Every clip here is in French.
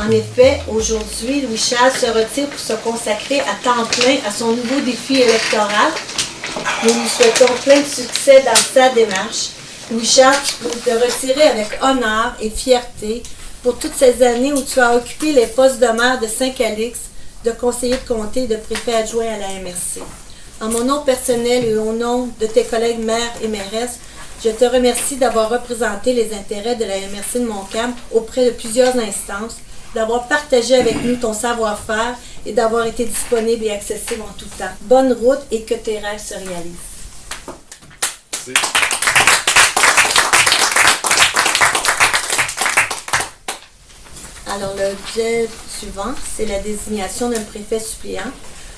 En effet, aujourd'hui, Louis-Charles se retire pour se consacrer à temps plein à son nouveau défi électoral. Nous lui souhaitons plein de succès dans sa démarche. Louis-Charles, tu peux te retirer avec honneur et fierté pour toutes ces années où tu as occupé les postes de maire de Saint-Calix, de conseiller de comté et de préfet adjoint à la MRC. En mon nom personnel et au nom de tes collègues maires et mairesses, je te remercie d'avoir représenté les intérêts de la MRC de Montcalm auprès de plusieurs instances, d'avoir partagé avec nous ton savoir-faire et d'avoir été disponible et accessible en tout temps. Bonne route et que tes rêves se réalisent. Merci. Alors, l'objet suivant, c'est la désignation d'un préfet suppléant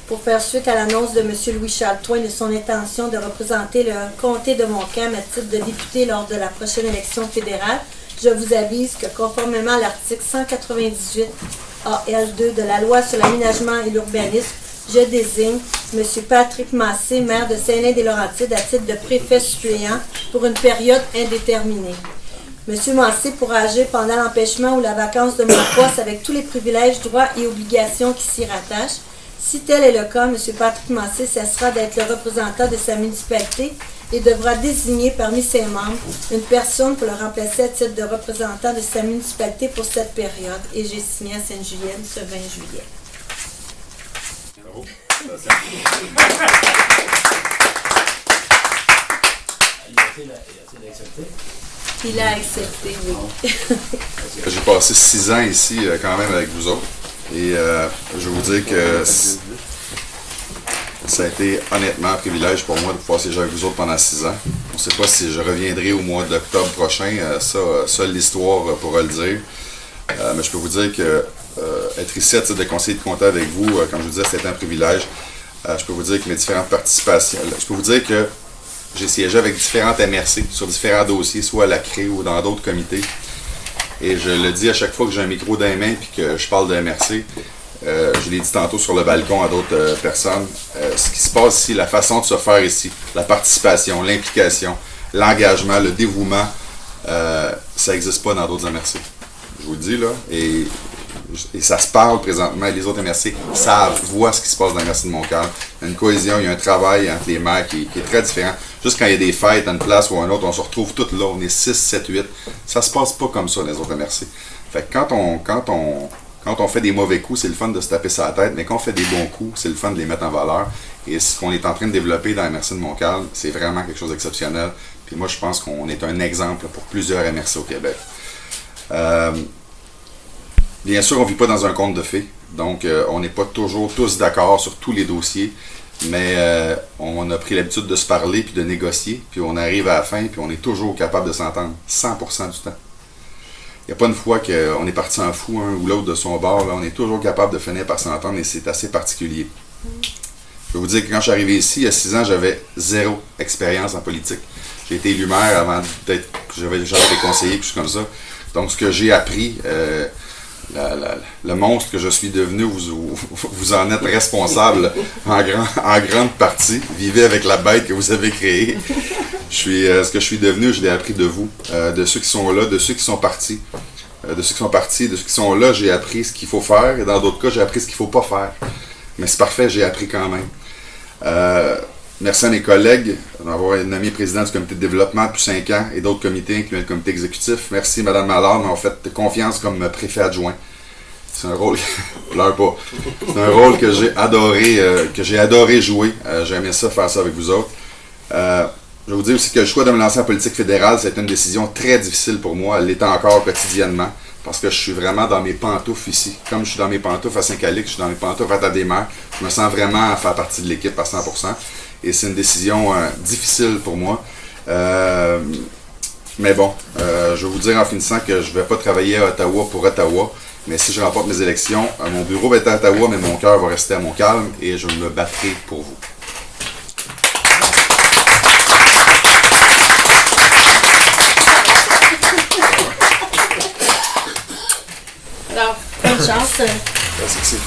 pour faire suite à l'annonce de M. Louis-Charles Toin de son intention de représenter le comté de Montcalm à titre de député lors de la prochaine élection fédérale. Je vous avise que conformément à l'article 198 AL2 de la loi sur l'aménagement et l'urbanisme, je désigne M. Patrick Massé, maire de Saint-Lin-des-Laurentides, à titre de préfet suppléant pour une période indéterminée. M. Massé pourra agir pendant l'empêchement ou la vacance de mon poste avec tous les privilèges, droits et obligations qui s'y rattachent. Si tel est le cas, M. Patrick Massé cessera d'être le représentant de sa municipalité et devra désigner parmi ses membres une personne pour le remplacer à titre de représentant de sa municipalité pour cette période. Et j'ai signé à Sainte-Julienne ce 20 juillet. Bravo. Il a accepté, oui. J'ai passé 6 ans ici quand même avec vous autres. Et je vais vous dire que ça a été honnêtement un privilège pour moi de pouvoir siéger avec vous autres pendant 6 ans. On ne sait pas si je reviendrai au mois d'octobre prochain, ça l'histoire pourra le dire. Mais je peux vous dire que être ici à titre de conseiller de comté avec vous, comme je vous disais, c'était un privilège. Je peux vous dire que mes différentes participations, je peux vous dire que j'ai siégé avec différentes MRC sur différents dossiers, soit à la CRE ou dans d'autres comités. Et je le dis à chaque fois que j'ai un micro dans les mains et que je parle de MRC, je l'ai dit tantôt sur le balcon à d'autres personnes, ce qui se passe ici, la façon de se faire ici, la participation, l'implication, l'engagement, le dévouement, ça n'existe pas dans d'autres MRC. Je vous le dis là, et ça se parle présentement, les autres MRC savent, voient ce qui se passe dans la MRC de Montcalm. Il y a une cohésion, il y a un travail entre les maires qui est très différent. Juste quand il y a des fêtes à une place ou à une autre, on se retrouve tous là, on est 6, 7, 8. Ça se passe pas comme ça dans les autres MRC. Fait que quand on fait des mauvais coups, c'est le fun de se taper sur la tête, mais quand on fait des bons coups, c'est le fun de les mettre en valeur. Et ce qu'on est en train de développer dans la MRC de Montcalm, c'est vraiment quelque chose d'exceptionnel. Puis moi, je pense qu'on est un exemple pour plusieurs MRC au Québec. Bien sûr, on ne vit pas dans un conte de fées, donc on n'est pas toujours tous d'accord sur tous les dossiers, mais on a pris l'habitude de se parler puis de négocier, puis on arrive à la fin, puis on est toujours capable de s'entendre 100% du temps. Il n'y a pas une fois qu'on est parti en fou, un ou l'autre de son bord, là, on est toujours capable de finir par s'entendre et c'est assez particulier. Je vais vous dire que quand je suis arrivé ici, il y a 6 ans, j'avais 0 expérience en politique. J'ai été élu maire avant peut-être que j'avais déjà été conseiller, puis comme ça. Donc ce que j'ai appris... le monstre que je suis devenu, vous en êtes responsable en grande partie. Vivez avec la bête que vous avez créée. Ce que je suis devenu, je l'ai appris de vous, de ceux qui sont là, de ceux qui sont partis. De ceux qui sont là, j'ai appris ce qu'il faut faire, et dans d'autres cas, j'ai appris ce qu'il ne faut pas faire. Mais c'est parfait, j'ai appris quand même. Merci à mes collègues d'avoir nommé président du comité de développement depuis 5 ans et d'autres comités, incluant le comité exécutif. Merci Mme Mallard, m'ont fait confiance comme préfet adjoint. C'est un rôle, pleure pas. C'est un rôle que j'ai adoré jouer. J'aimais ça, faire ça avec vous autres. Je vais vous dire aussi que le choix de me lancer en politique fédérale, c'est une décision très difficile pour moi. Elle l'est encore quotidiennement. Parce que je suis vraiment dans mes pantoufles ici. Comme je suis dans mes pantoufles à Saint-Calix, je suis dans mes pantoufles à Tadémer. Je me sens vraiment à faire partie de l'équipe à 100%. Et c'est une décision difficile pour moi. Mais bon, je vais vous dire en finissant que je ne vais pas travailler à Ottawa pour Ottawa. Mais si je remporte mes élections, mon bureau va être à Ottawa, mais mon cœur va rester à Montcalm et je me battrai pour vous. Alors, bonne chance. Merci.